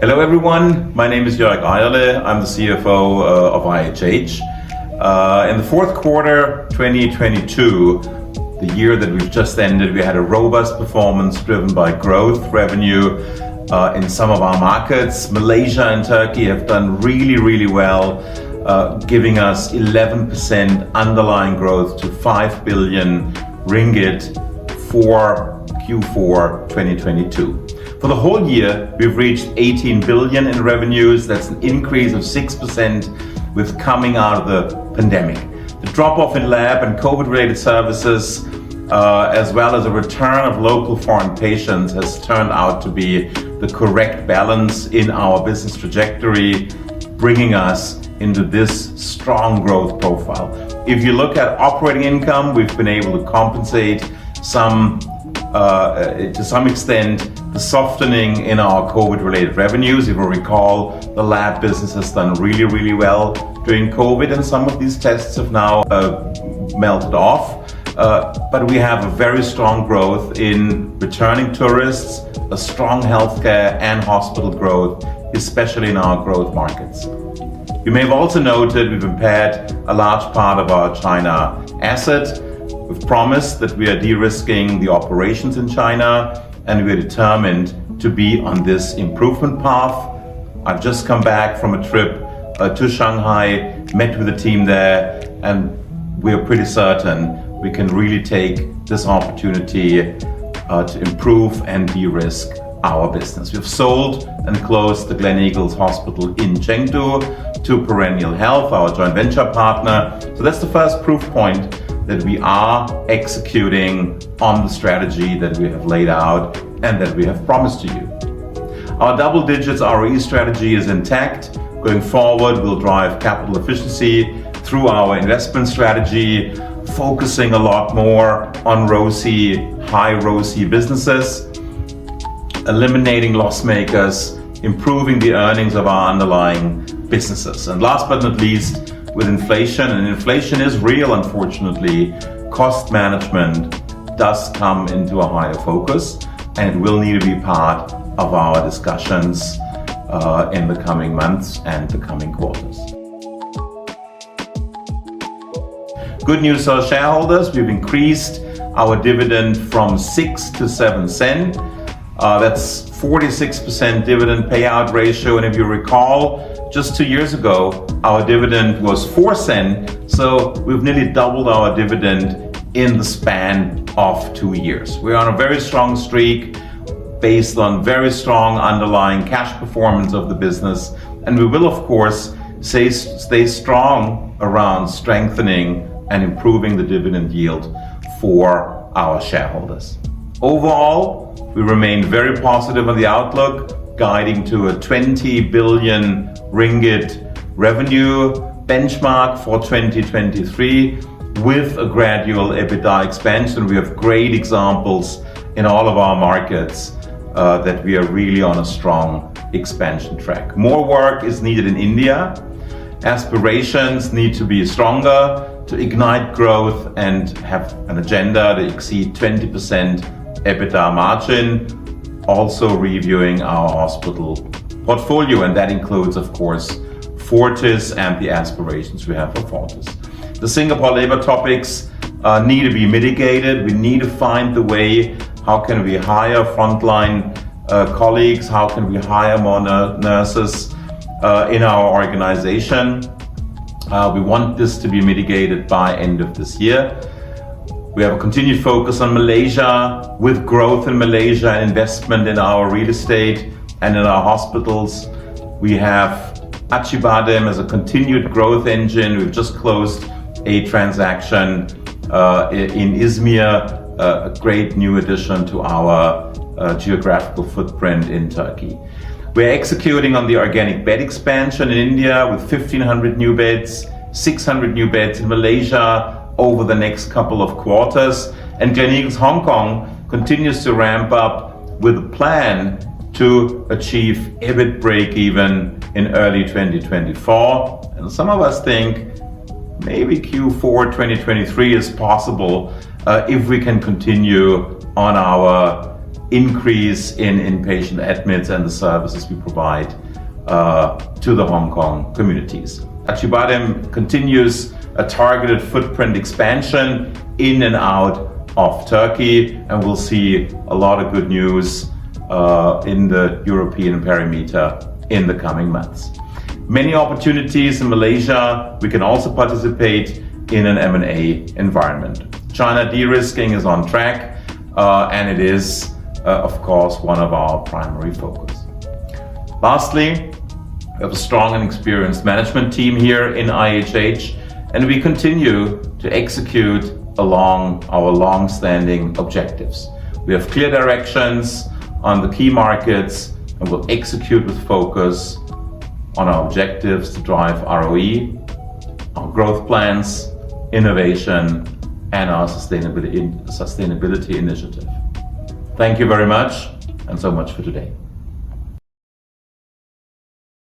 Hello everyone, my name is Joerg Ayrle. I'm the CFO of IHH. In the fourth quarter 2022, the year that we've just ended, we had a robust performance driven by growth, revenue in some of our markets. Malaysia and Turkey have done really well, giving us 11% underlying growth to 5 billion ringgit for Q4 2022. For the whole year, we've reached 18 billion in revenues. That's an increase of 6% with coming out of the pandemic. The drop-off in lab and COVID-related services, as well as a return of local foreign patients, has turned out to be the correct balance in our business trajectory, bringing us into this strong growth profile. If you look at operating income, we've been able to compensate to some extent the softening in our COVID-related revenues. If you recall, the lab business has done really well during COVID, and some of these tests have now melted off. But we have a very strong growth in returning tourists, a strong healthcare and hospital growth, especially in our growth markets. You may have also noted we've impaired a large part of our China asset. We've promised that we are de-risking the operations in China, and we're determined to be on this improvement path. I've just come back from a trip to Shanghai, met with the team there, and we're pretty certain we can really take this opportunity to improve and de-risk our business. We've sold and closed the Gleneagles Hospital in Chengdu to Perennial Health, our joint venture partner. So that's the first proof point that we are executing on the strategy that we have laid out and that we have promised to you. Our double digits ROE strategy is intact. Going forward, we'll drive capital efficiency through our investment strategy, focusing a lot more on ROCE, high ROCE businesses, eliminating loss makers, improving the earnings of our underlying businesses. And last but not least, with inflation, and inflation is real, unfortunately, cost management does come into a higher focus, and it will need to be part of our discussions in the coming months and the coming quarters. Good news to our shareholders, we've increased our dividend from 6 to 7 cents. That's 46% dividend payout ratio, and if you recall, just 2 years ago, our dividend was 4 cents, so we've nearly doubled our dividend in the span of 2 years. We're on a very strong streak based on very strong underlying cash performance of the business, and we will, of course, stay strong around strengthening and improving the dividend yield for our shareholders. Overall, we remain very positive on the outlook, guiding to a 20 billion ringgit revenue benchmark for 2023 with a gradual EBITDA expansion. We have great examples in all of our markets that we are really on a strong expansion track. More work is needed in India. Aspirations need to be stronger to ignite growth and have an agenda to exceed 20% EBITDA margin. Also reviewing our hospital portfolio, and that includes, of course, Fortis and the aspirations we have for Fortis. The Singapore labor topics need to be mitigated. We need to find the way, how can we hire frontline colleagues, how can we hire more nurses in our organization. We want this to be mitigated by end of this year. We have a continued focus on Malaysia, with growth in Malaysia and investment in our real estate and in our hospitals. We have Acibadem as a continued growth engine. We've just closed a transaction in Izmir, a great new addition to our geographical footprint in Turkey. We're executing on the organic bed expansion in India with 1,500 new beds, 600 new beds in Malaysia over the next couple of quarters. And Gleneagles Hong Kong continues to ramp up with a plan to achieve EBIT break-even in early 2024. And some of us think maybe Q4 2023 is possible if we can continue on our increase in inpatient admits and the services we provide to the Hong Kong communities. Acıbadem continues a targeted footprint expansion in and out of Turkey, and we'll see a lot of good news in the European perimeter in the coming months. Many opportunities in Malaysia. We can also participate in an M&A environment. China de-risking is on track, and it is, of course, one of our primary focus. Lastly, we have a strong and experienced management team here in IHH, and we continue to execute along our long-standing objectives. We have clear directions on the key markets, and we'll execute with focus on our objectives to drive ROE, our growth plans, innovation, and our sustainability initiative. Thank you very much, and so much for today.